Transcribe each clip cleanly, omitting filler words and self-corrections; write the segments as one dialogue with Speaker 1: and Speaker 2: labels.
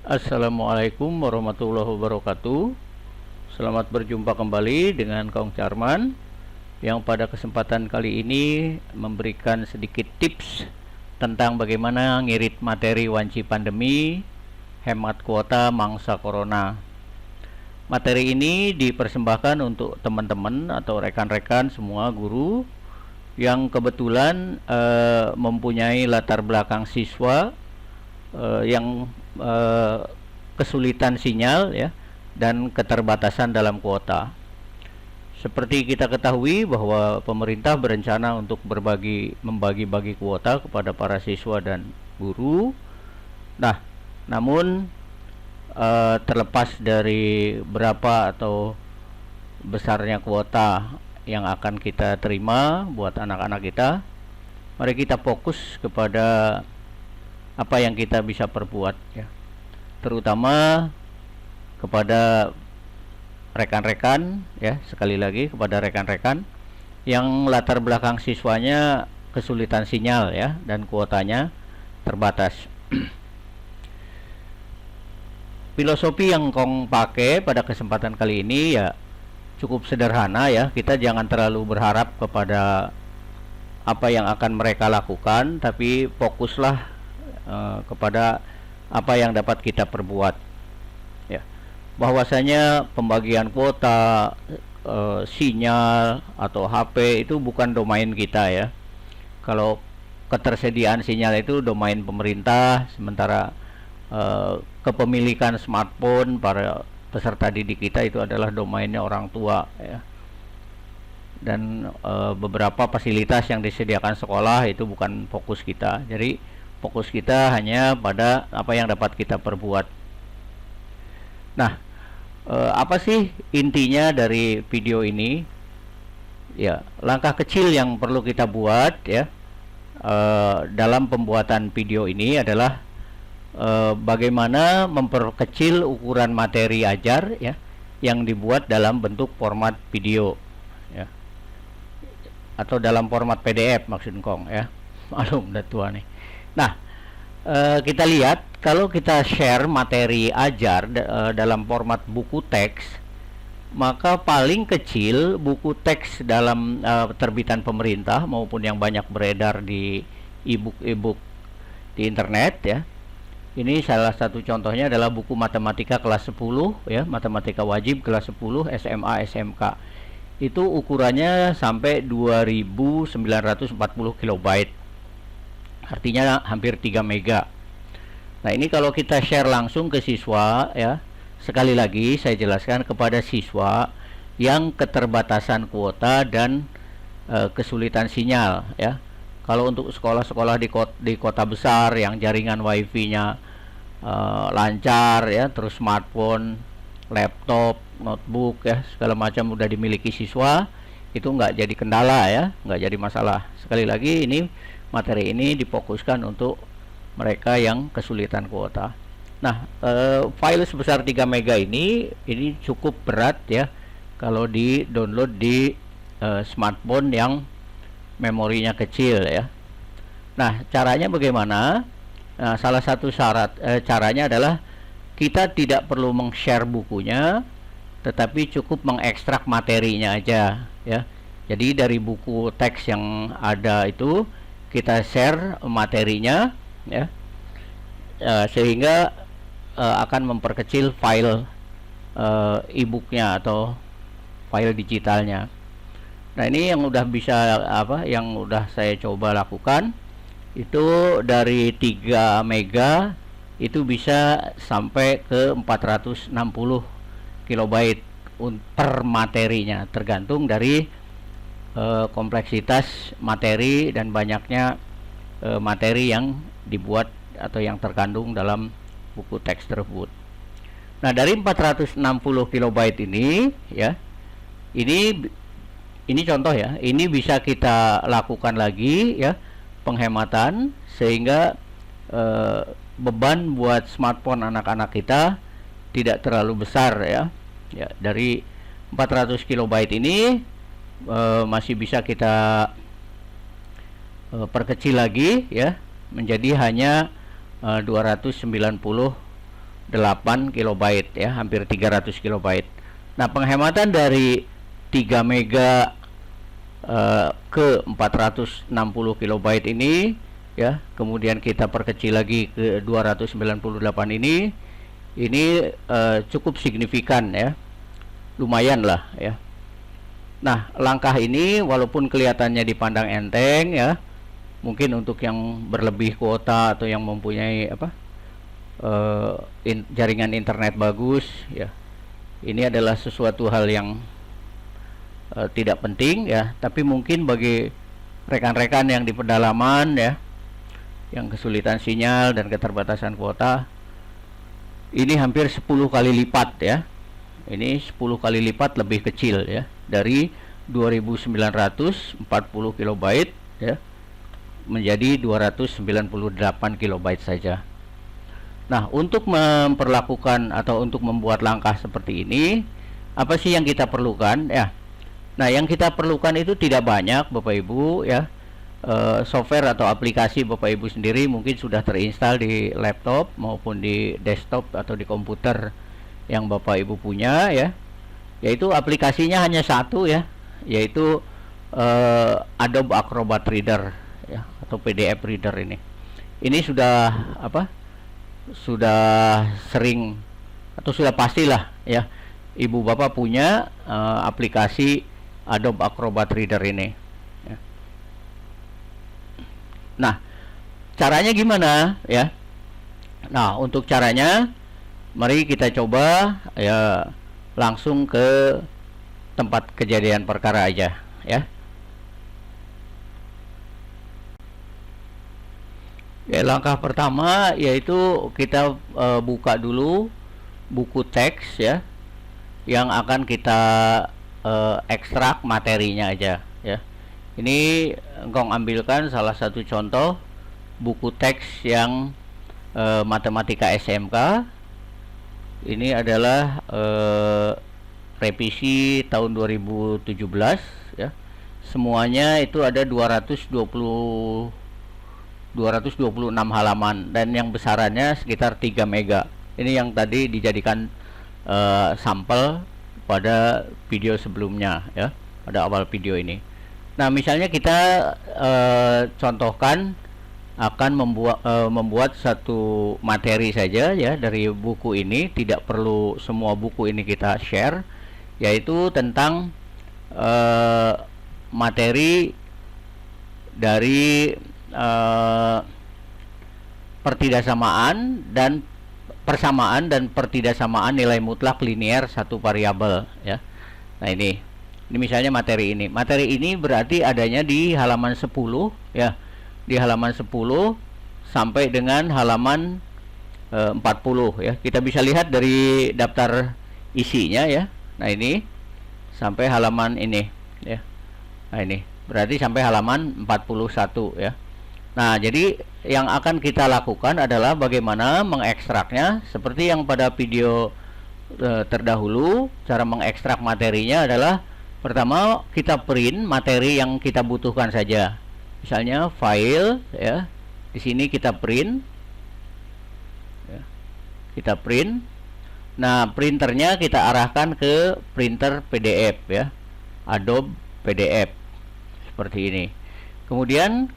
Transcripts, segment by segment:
Speaker 1: Assalamualaikum warahmatullahi wabarakatuh. Selamat berjumpa kembali dengan Kong Charman yang pada kesempatan kali ini memberikan sedikit tips tentang bagaimana ngirit materi wanci pandemi, hemat kuota mangsa corona. Materi ini dipersembahkan untuk teman-teman atau rekan-rekan semua guru yang kebetulan mempunyai latar belakang siswa yang kesulitan sinyal ya dan keterbatasan dalam kuota. Seperti kita ketahui bahwa pemerintah berencana untuk membagi-bagi kuota kepada para siswa dan guru. Nah, namun terlepas dari berapa atau besarnya kuota yang akan kita terima buat anak-anak kita, mari kita fokus kepada apa yang kita bisa perbuat ya, terutama kepada rekan-rekan ya, sekali lagi kepada rekan-rekan yang latar belakang siswanya kesulitan sinyal ya dan kuotanya terbatas. Filosofi yang Kong pakai pada kesempatan kali ini ya cukup sederhana ya. Kita jangan terlalu berharap kepada apa yang akan mereka lakukan, tapi fokuslah kepada apa yang dapat kita perbuat ya. Bahwasanya pembagian kuota, sinyal atau HP itu bukan domain kita ya. Kalau ketersediaan sinyal itu domain pemerintah, sementara kepemilikan smartphone para peserta didik kita itu adalah domainnya orang tua ya. Dan beberapa fasilitas yang disediakan sekolah itu bukan fokus kita. Jadi fokus kita hanya pada apa yang dapat kita perbuat. Nah, apa sih intinya dari video ini? Ya, langkah kecil yang perlu kita buat ya dalam pembuatan video ini adalah bagaimana memperkecil ukuran materi ajar ya yang dibuat dalam bentuk format video ya, atau dalam format PDF maksud Kong ya. Malum udah tua nih. Nah, kita lihat kalau kita share materi ajar dalam format buku teks, maka paling kecil buku teks dalam terbitan pemerintah maupun yang banyak beredar di e-book di internet ya. Ini salah satu contohnya adalah buku matematika kelas 10 ya, matematika wajib kelas 10 SMA SMK. Itu ukurannya sampai 2940 kilobyte. Artinya hampir 3 mega. Nah, ini kalau kita share langsung ke siswa ya. Sekali lagi saya jelaskan kepada siswa yang keterbatasan kuota dan kesulitan sinyal ya. Kalau untuk sekolah-sekolah di kota besar yang jaringan wifi-nya lancar ya, terus smartphone, laptop, notebook ya, segala macam udah dimiliki siswa, itu nggak jadi kendala ya, nggak jadi masalah. Sekali lagi ini materi ini difokuskan untuk mereka yang kesulitan kuota. Nah, file sebesar 3 mega ini cukup berat ya kalau di download di smartphone yang memorinya kecil ya. Nah, caranya bagaimana? Nah, salah satu caranya adalah kita tidak perlu meng-share bukunya, tetapi cukup mengekstrak materinya aja ya. Jadi dari buku teks yang ada itu kita share materinya ya, sehingga akan memperkecil file e-booknya atau file digitalnya. Nah, ini yang udah yang udah saya coba lakukan itu dari 3 mega itu bisa sampai ke 460 kilobyte per materinya, tergantung dari kompleksitas materi dan banyaknya materi yang dibuat atau yang terkandung dalam buku teks tersebut. Nah, dari 460 kilobyte ini ya, ini contoh ya, ini bisa kita lakukan lagi ya penghematan sehingga beban buat smartphone anak-anak kita tidak terlalu besar ya. Ya, dari 400 kilobyte ini masih bisa kita perkecil lagi ya menjadi hanya 290 8 kilobyte ya, hampir 300 kilobyte. Nah, penghematan dari 3 mega ke 460 kilobyte ini ya, kemudian kita perkecil lagi ke 298 ini cukup signifikan ya, lumayan lah ya. Nah, langkah ini walaupun kelihatannya dipandang enteng ya, mungkin untuk yang berlebih kuota atau yang mempunyai jaringan internet bagus ya, ini adalah sesuatu hal yang tidak penting ya, tapi mungkin bagi rekan-rekan yang di pedalaman ya, yang kesulitan sinyal dan keterbatasan kuota, ini hampir 10 kali lipat ya. Ini 10 kali lipat lebih kecil ya, dari 2940 kilobyte ya menjadi 298 kilobyte saja. Nah, untuk memperlakukan atau untuk membuat langkah seperti ini, apa sih yang kita perlukan ya? Nah, yang kita perlukan itu tidak banyak, Bapak Ibu ya. Software atau aplikasi Bapak Ibu sendiri mungkin sudah terinstall di laptop maupun di desktop atau di komputer yang Bapak Ibu punya ya. Yaitu aplikasinya hanya satu ya, yaitu Adobe Acrobat Reader ya, atau PDF Reader ini. Ini sudah sudah sering atau sudah pastilah ya, Ibu Bapak punya aplikasi Adobe Acrobat Reader ini ya. Nah, caranya gimana ya? Nah, untuk caranya mari kita coba ya, langsung ke tempat kejadian perkara aja ya. Ya, langkah pertama yaitu kita buka dulu buku teks ya, yang akan kita ekstrak materinya aja ya. Ini engkau ambilkan salah satu contoh buku teks yang matematika SMK. Ini adalah revisi tahun 2017 ya. Semuanya itu ada 226 halaman dan yang besarannya sekitar 3 mega. Ini yang tadi dijadikan sampel pada video sebelumnya ya, pada awal video ini. Nah, misalnya kita contohkan akan membuat satu materi saja ya dari buku ini, tidak perlu semua buku ini kita share, yaitu tentang materi dari pertidaksamaan dan persamaan dan pertidaksamaan nilai mutlak linier satu variabel ya. Nah, ini misalnya materi ini. Materi ini berarti adanya di halaman 10 ya. Di halaman 10 sampai dengan halaman 40 ya. Kita bisa lihat dari daftar isinya ya. Nah, ini sampai halaman ini ya. Nah, ini berarti sampai halaman 41 ya. Nah, jadi yang akan kita lakukan adalah bagaimana mengekstraknya. Seperti yang pada video terdahulu, cara mengekstrak materinya adalah pertama kita print materi yang kita butuhkan saja. Misalnya file ya, di sini kita print ya, kita print. Nah, printernya kita arahkan ke printer PDF ya, Adobe PDF seperti ini. Kemudian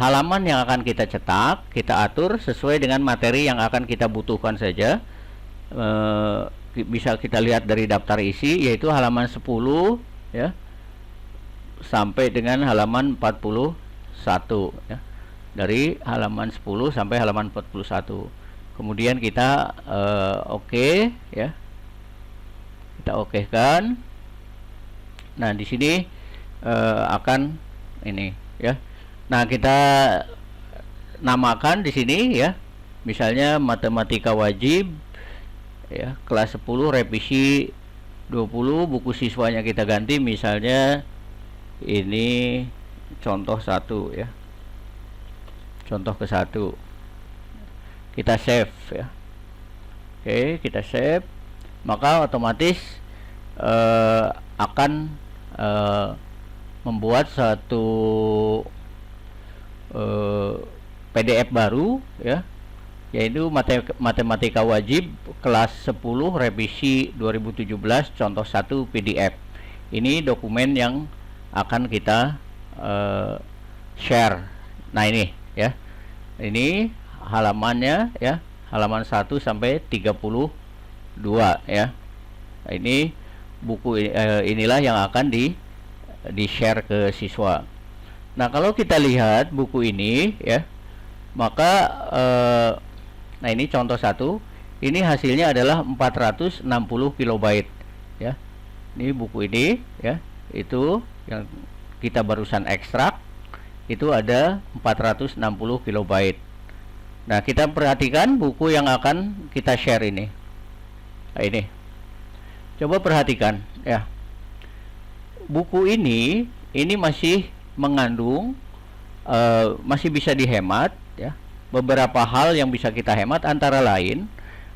Speaker 1: halaman yang akan kita cetak kita atur sesuai dengan materi yang akan kita butuhkan saja. Bisa kita lihat dari daftar isi, yaitu halaman 10 ya sampai dengan halaman 41 ya. Dari halaman 10 sampai halaman 41. Kemudian kita oke ya. Kita okekan. Nah, di sini akan ini ya. Nah, kita namakan di sini ya. Misalnya matematika wajib ya, kelas 10 revisi 20, buku siswanya kita ganti misalnya ini contoh 1 ya. Contoh ke 1. Kita save ya. Oke, kita save. Maka otomatis akan membuat satu PDF baru ya, yaitu matematika wajib kelas 10 revisi 2017 contoh 1 PDF. Ini dokumen yang akan kita share. Nah, ini ya. Ini halamannya ya, halaman 1 sampai 32 ya. Nah, ini buku inilah yang akan di-share ke siswa. Nah, kalau kita lihat buku ini ya, maka nah ini contoh 1. Ini hasilnya adalah 460 kilobyte ya. Ini buku ini ya, itu yang kita barusan ekstrak itu ada 460 kilobyte. Nah, kita perhatikan buku yang akan kita share ini. Nah, ini. Coba perhatikan ya. Buku ini masih mengandung masih bisa dihemat ya. Beberapa hal yang bisa kita hemat antara lain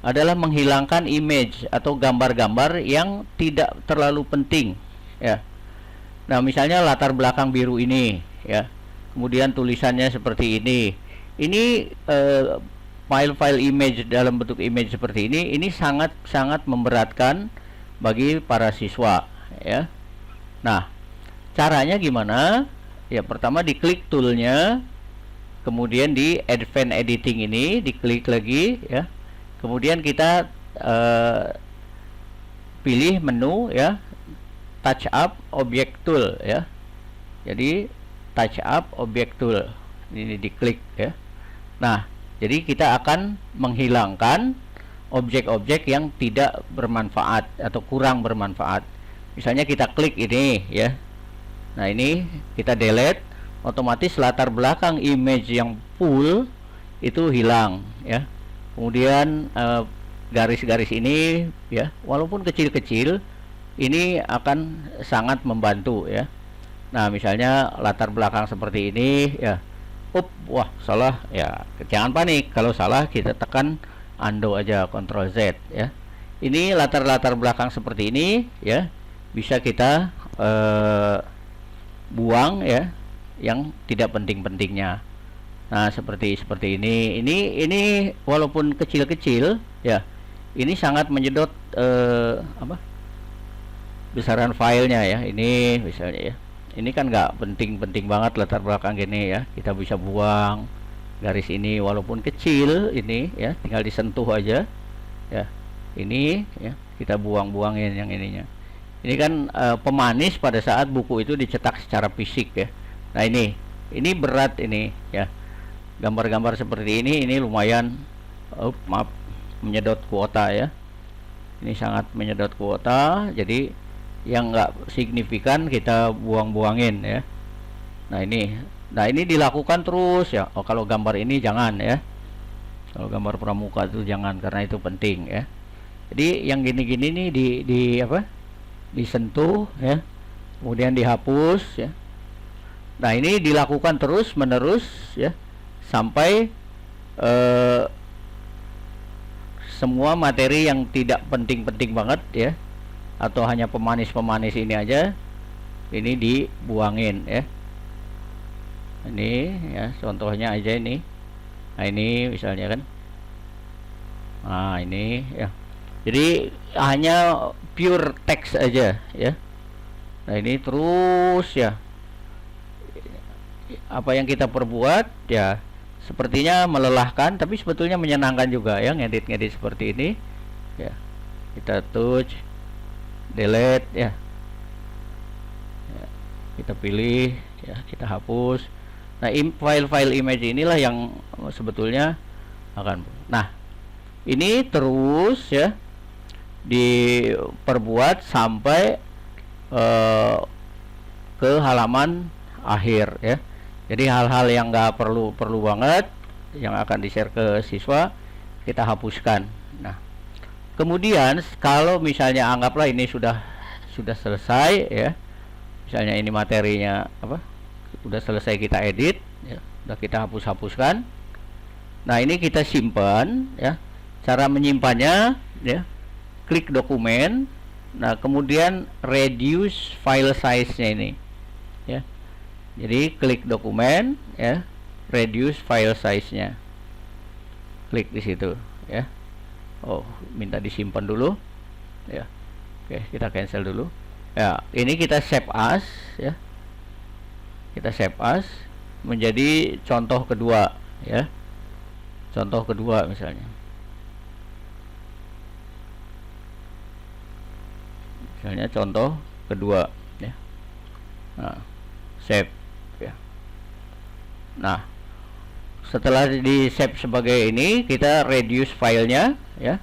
Speaker 1: adalah menghilangkan image atau gambar-gambar yang tidak terlalu penting ya. Nah, misalnya latar belakang biru ini ya. Kemudian tulisannya seperti ini. Ini file-file image dalam bentuk image seperti ini sangat memberatkan bagi para siswa ya. Nah, caranya gimana? Ya, pertama diklik toolnya, kemudian di advanced editing ini diklik lagi ya. Kemudian kita pilih menu ya, touch up object tool ya. Jadi touch up object tool ini diklik ya. Nah, jadi kita akan menghilangkan objek-objek yang tidak bermanfaat atau kurang bermanfaat. Misalnya kita klik ini ya. Nah, ini kita delete, otomatis latar belakang image yang full itu hilang ya. Kemudian garis-garis ini ya, walaupun kecil-kecil ini akan sangat membantu ya. Nah, misalnya latar belakang seperti ini ya. Wah, salah ya. Jangan panik, kalau salah kita tekan undo aja, Ctrl Z ya. Ini latar belakang seperti ini ya, bisa kita buang ya, yang tidak penting-pentingnya. Nah, seperti ini. Ini walaupun kecil-kecil ya, ini sangat menyedot besaran filenya ya. Ini misalnya ya. Ini kan nggak penting-penting banget latar belakang gini ya. Kita bisa buang garis ini walaupun kecil ini ya, tinggal disentuh aja ya. Ini ya, kita buangin yang ininya. Ini kan pemanis pada saat buku itu dicetak secara fisik ya. Nah, ini berat ini ya. Gambar-gambar seperti ini lumayan menyedot kuota ya. Ini sangat menyedot kuota, jadi yang nggak signifikan kita buang-buangin ya. Nah, ini dilakukan terus ya. Kalau gambar ini jangan ya. Kalau gambar pramuka itu jangan, karena itu penting ya. Jadi yang gini-gini nih disentuh ya, kemudian dihapus ya. Nah, ini dilakukan terus menerus ya, sampai semua materi yang tidak penting-penting banget ya, atau hanya pemanis-pemanis ini aja, ini dibuangin ya. Ini ya, contohnya aja ini. Nah, ini misalnya kan. Nah, ini ya. Jadi hanya pure text aja ya. Nah, ini terus ya. Apa yang kita perbuat ya, sepertinya melelahkan, tapi sebetulnya menyenangkan juga ya, ngedit seperti ini ya. Kita touch, delete ya. Kita pilih ya, kita hapus. Nah, file-file image inilah yang sebetulnya akan. Nah, ini terus ya diperbuat sampai ke halaman akhir ya. Jadi hal-hal yang nggak perlu banget yang akan di-share ke siswa kita hapuskan. Nah, kemudian kalau misalnya anggaplah ini sudah selesai ya. Misalnya ini materinya sudah selesai kita edit ya, sudah kita hapuskan. Nah, ini kita simpan ya. Cara menyimpannya ya, klik dokumen. Nah, kemudian reduce file size-nya ini ya. Jadi klik dokumen ya, reduce file size-nya. klik di situ ya. Oh, minta disimpan dulu ya. Oke, kita cancel dulu ya. Ini kita save as ya, kita save as menjadi contoh kedua ya, contoh kedua misalnya contoh kedua ya. Nah, save ya. Nah, setelah di save sebagai ini, kita reduce filenya ya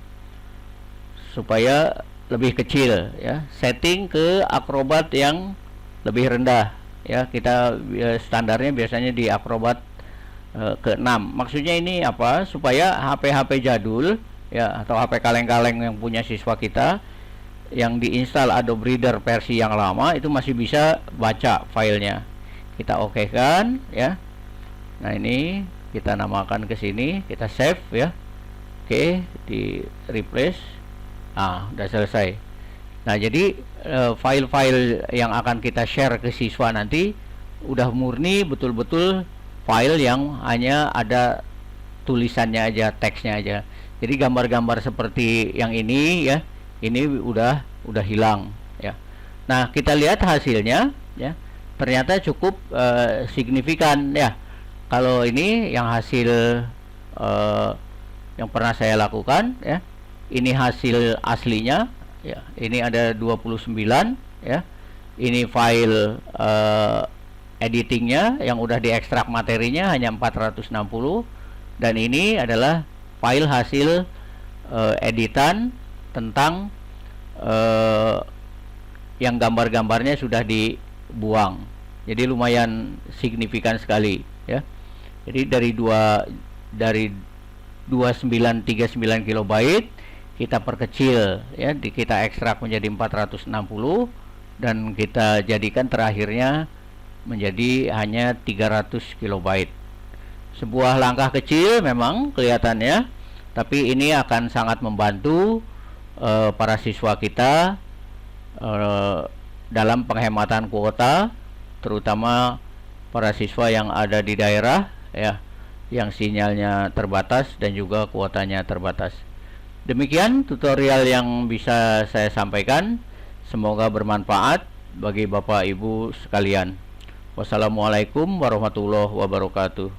Speaker 1: supaya lebih kecil ya. Setting ke Acrobat yang lebih rendah ya. Kita standarnya biasanya di Acrobat ke 6. Maksudnya ini apa? Supaya HP-HP jadul ya, atau HP kaleng-kaleng yang punya siswa kita yang diinstal Adobe Reader versi yang lama itu masih bisa baca filenya. Kita oke kan ya. Nah, ini kita namakan ke sini, kita save ya. Oke, di replace. Ah, udah selesai. Nah, jadi file-file yang akan kita share ke siswa nanti udah murni betul-betul file yang hanya ada tulisannya aja, teksnya aja. Jadi gambar-gambar seperti yang ini ya, ini udah hilang ya. Nah, kita lihat hasilnya ya. Ternyata cukup signifikan ya. Kalau ini yang hasil yang pernah saya lakukan ya. Ini hasil aslinya ya. Ini ada 29 ya. Ini file editingnya yang udah diekstrak materinya hanya 460, dan ini adalah file hasil editan tentang yang gambar-gambarnya sudah dibuang. Jadi lumayan signifikan sekali ya. Jadi dari 2939 kilobyte kita perkecil ya, kita ekstrak menjadi 460, dan kita jadikan terakhirnya menjadi hanya 300 kilobyte. Sebuah langkah kecil memang kelihatannya, tapi ini akan sangat membantu para siswa kita dalam penghematan kuota, terutama para siswa yang ada di daerah ya, yang sinyalnya terbatas dan juga kuotanya terbatas. Demikian tutorial yang bisa saya sampaikan. Semoga bermanfaat bagi Bapak Ibu sekalian. Wassalamualaikum warahmatullahi wabarakatuh.